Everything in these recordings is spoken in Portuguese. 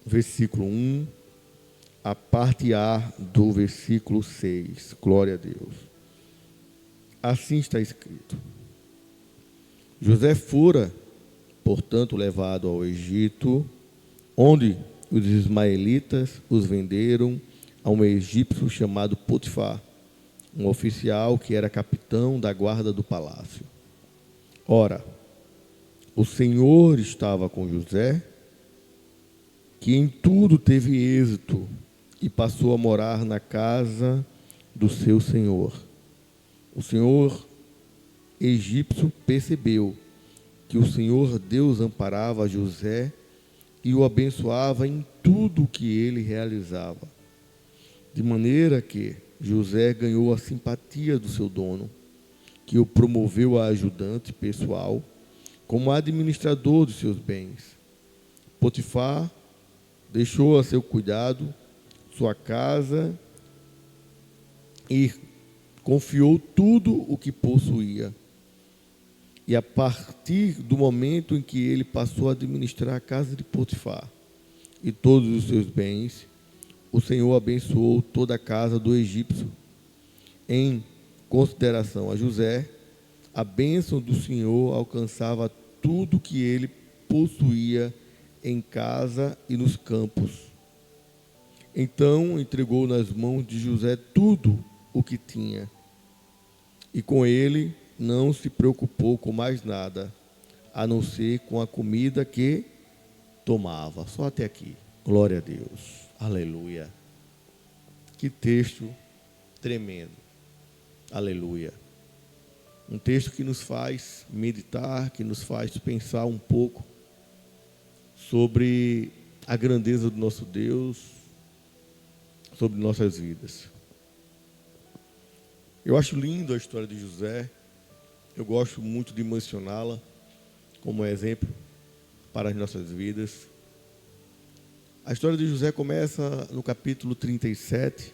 versículo 1, a parte A do versículo 6. Glória a Deus. Assim está escrito: José fora, portanto, levado ao Egito, onde os ismaelitas os venderam a um egípcio chamado Potifar, um oficial que era capitão da guarda do palácio. Ora, o Senhor estava com José, que em tudo teve êxito, e passou a morar na casa do seu senhor. O senhor egípcio percebeu que o Senhor Deus amparava José e o abençoava em tudo o que ele realizava. De maneira que José ganhou a simpatia do seu dono, que o promoveu a ajudante pessoal, como administrador dos seus bens. Potifar deixou a seu cuidado sua casa e confiou tudo o que possuía. E a partir do momento em que ele passou a administrar a casa de Potifar e todos os seus bens, o Senhor abençoou toda a casa do egípcio. Em consideração a José, a bênção do Senhor alcançava tudo que ele possuía em casa e nos campos. Então entregou nas mãos de José tudo o que tinha, e com ele não se preocupou com mais nada, a não ser com a comida que tomava. Só até aqui. Glória a Deus. Aleluia. Que texto tremendo. Aleluia. Um texto que nos faz meditar, que nos faz pensar um pouco sobre a grandeza do nosso Deus, sobre nossas vidas. Eu acho lindo a história de José. Eu gosto muito de mencioná-la como exemplo para as nossas vidas. A história de José começa no capítulo 37.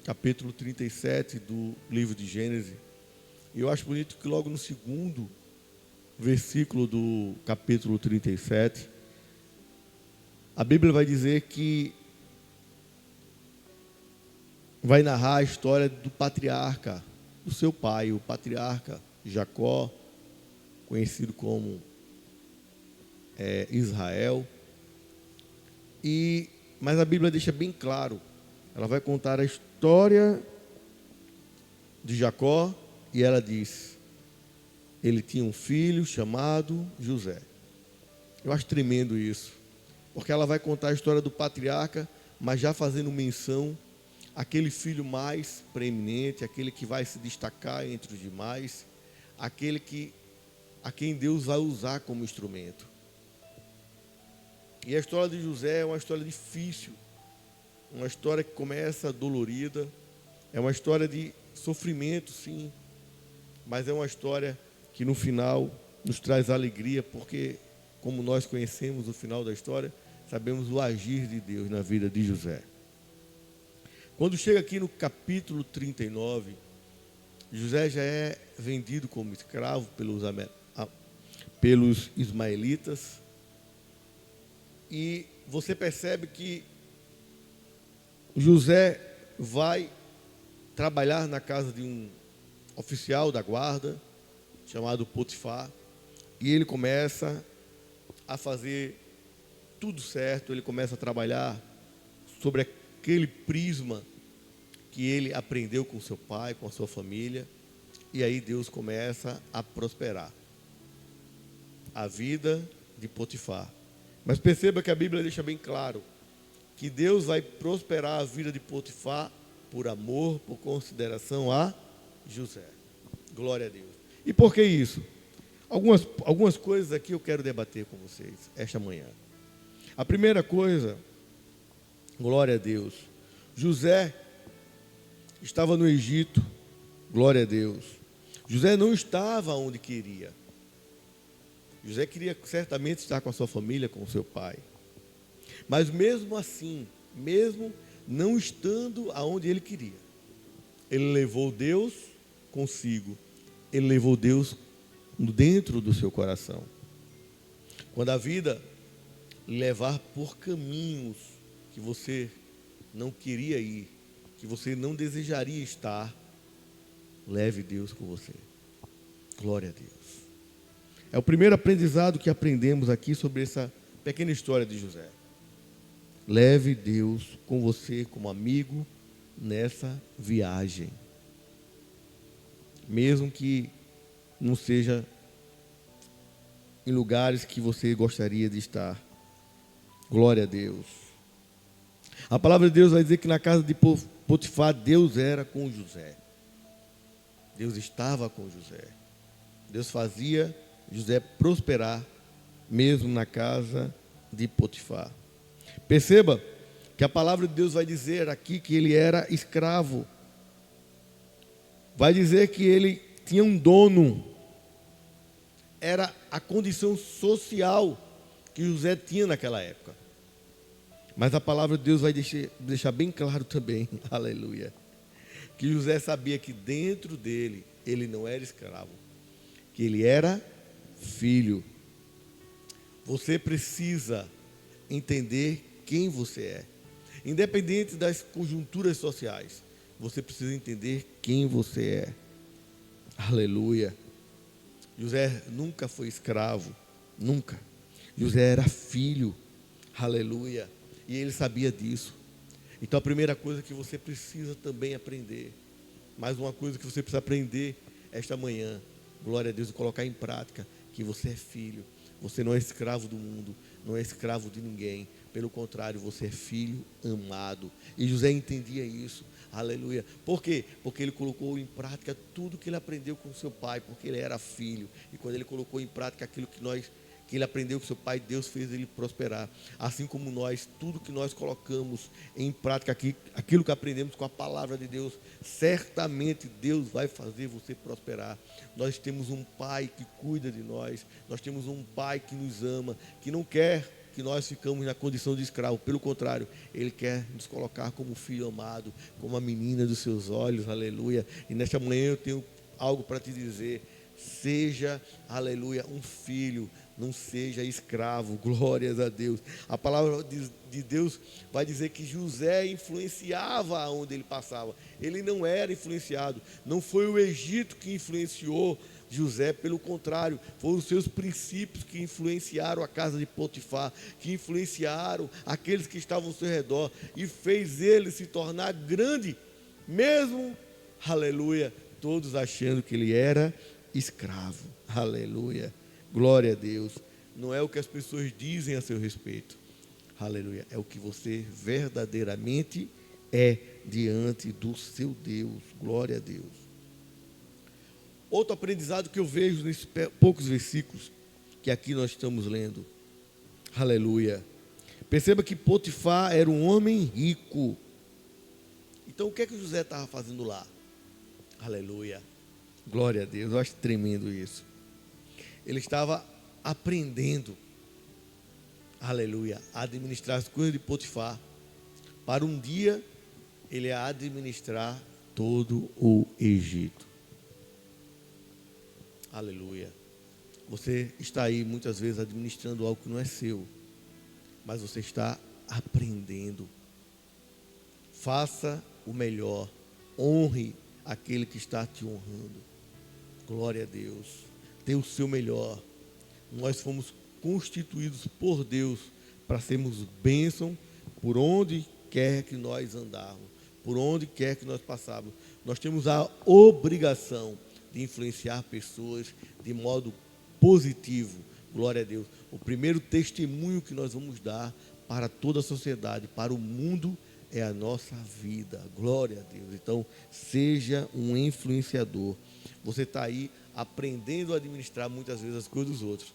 Capítulo 37 do livro de Gênesis. E eu acho bonito que logo no segundo versículo do capítulo 37, a Bíblia vai dizer que vai narrar a história do patriarca, do seu pai, o patriarca Jacó, conhecido como Israel. Mas a Bíblia deixa bem claro, ela vai contar a história de Jacó e ela diz: ele tinha um filho chamado José. Eu acho tremendo isso, porque ela vai contar a história do patriarca, mas já fazendo menção àquele filho mais preeminente, aquele que vai se destacar entre os demais, aquele a quem Deus vai usar como instrumento. E a história de José é uma história difícil, uma história que começa dolorida, é uma história de sofrimento, sim, mas é uma história que no final nos traz alegria, porque como nós conhecemos o final da história, sabemos o agir de Deus na vida de José. Quando chega aqui no capítulo 39, José já é vendido como escravo pelos ismaelitas, e você percebe que José vai trabalhar na casa de um oficial da guarda, chamado Potifar, e ele começa a fazer tudo certo, ele começa a trabalhar sobre aquele prisma que ele aprendeu com seu pai, com a sua família, e aí Deus começa a prosperar a vida de Potifar. Mas perceba que a Bíblia deixa bem claro que Deus vai prosperar a vida de Potifar por amor, por consideração a José. Glória a Deus. E por que isso? Algumas coisas aqui eu quero debater com vocês esta manhã. A primeira coisa, glória a Deus, José estava no Egito, glória a Deus. José não estava onde queria. José queria certamente estar com a sua família, com o seu pai. Mas mesmo assim, mesmo não estando aonde ele queria, ele levou Deus consigo. Ele levou Deus dentro do seu coração. Quando a vida levar por caminhos que você não queria ir, que você não desejaria estar, leve Deus com você. Glória a Deus. É o primeiro aprendizado que aprendemos aqui sobre essa pequena história de José. Leve Deus com você como amigo nessa viagem. Mesmo que não seja em lugares que você gostaria de estar. Glória a Deus. A palavra de Deus vai dizer que na casa de Potifar, Deus era com José. Deus estava com José. Deus fazia José prosperar, mesmo na casa de Potifar. Perceba que a palavra de Deus vai dizer aqui que ele era escravo. Vai dizer que ele tinha um dono. Era a condição social que José tinha naquela época. Mas a palavra de Deus vai deixar bem claro também, aleluia, que José sabia que dentro dele, ele não era escravo, que ele era filho. Você precisa entender quem você é. Independente das conjunturas sociais, você precisa entender quem você é. Aleluia. José nunca foi escravo, nunca. José era filho, aleluia, e ele sabia disso. Então a primeira coisa que você precisa também aprender, mais uma coisa que você precisa aprender esta manhã, glória a Deus, e colocar em prática, que você é filho, você não é escravo do mundo, não é escravo de ninguém, pelo contrário, você é filho amado. E José entendia isso, aleluia. Por quê? Porque ele colocou em prática tudo que ele aprendeu com seu pai, porque ele era filho. E quando ele colocou em prática aquilo que ele aprendeu com seu pai, Deus fez ele prosperar. Assim como nós, tudo que nós colocamos em prática aqui, aquilo que aprendemos com a palavra de Deus, certamente Deus vai fazer você prosperar. Nós temos um pai que cuida de nós, nós temos um pai que nos ama, que não quer que nós ficamos na condição de escravo. Pelo contrário, Ele quer nos colocar como filho amado, como a menina dos seus olhos, aleluia. E nesta manhã eu tenho algo para te dizer. Seja, aleluia, um filho, não seja escravo, glórias a Deus. A palavra de Deus vai dizer que José influenciava aonde ele passava. Ele não era influenciado, não foi o Egito que influenciou José, pelo contrário, foram os seus princípios que influenciaram a casa de Potifar, que influenciaram aqueles que estavam ao seu redor e fez ele se tornar grande, mesmo, aleluia, todos achando que ele era escravo, aleluia, glória a Deus. Não é o que as pessoas dizem a seu respeito, aleluia, é o que você verdadeiramente é diante do seu Deus, glória a Deus. Outro aprendizado que eu vejo nesses poucos versículos que aqui nós estamos lendo, aleluia, perceba que Potifar era um homem rico. Então o que é que José estava fazendo lá? Aleluia, glória a Deus, eu acho tremendo isso. Ele estava aprendendo, aleluia, a administrar as coisas de Potifar, para um dia ele administrar todo o Egito. Aleluia. Você está aí muitas vezes administrando algo que não é seu, mas você está aprendendo. Faça o melhor, honre aquele que está te honrando. Glória a Deus. Dê o seu melhor. Nós fomos constituídos por Deus para sermos bênção por onde quer que nós andarmos, por onde quer que nós passarmos. Nós temos a obrigação de influenciar pessoas de modo positivo, glória a Deus. O primeiro testemunho que nós vamos dar para toda a sociedade, para o mundo, é a nossa vida, glória a Deus. Então, seja um influenciador. Você está aí aprendendo a administrar muitas vezes as coisas dos outros,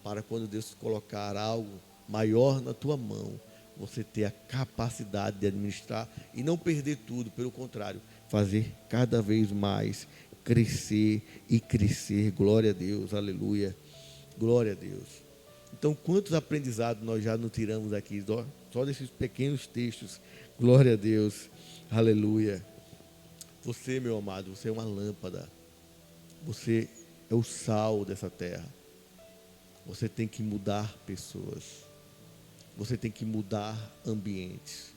para quando Deus colocar algo maior na tua mão, você ter a capacidade de administrar e não perder tudo, pelo contrário, fazer cada vez mais, crescer e crescer, glória a Deus, aleluia, glória a Deus. Então, quantos aprendizados nós já não tiramos aqui, só desses pequenos textos, glória a Deus, aleluia. Você, meu amado, você é uma lâmpada, você é o sal dessa terra, você tem que mudar pessoas, Você tem que mudar ambientes.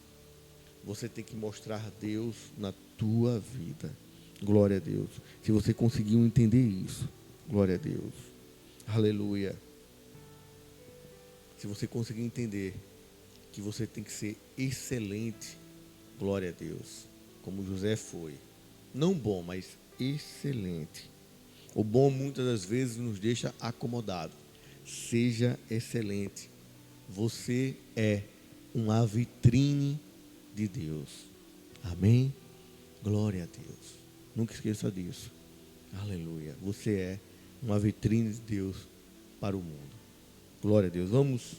Você tem que mostrar Deus na tua vida. Glória a Deus. Se você conseguiu entender isso, glória a Deus. Aleluia. Se você conseguir entender que você tem que ser excelente, glória a Deus, como José foi. Não bom, mas excelente. O bom muitas das vezes nos deixa acomodado. Seja excelente. Você é uma vitrine de Deus. Amém? Glória a Deus. Nunca esqueça disso. Aleluia. Você é uma vitrine de Deus para o mundo. Glória a Deus. Vamos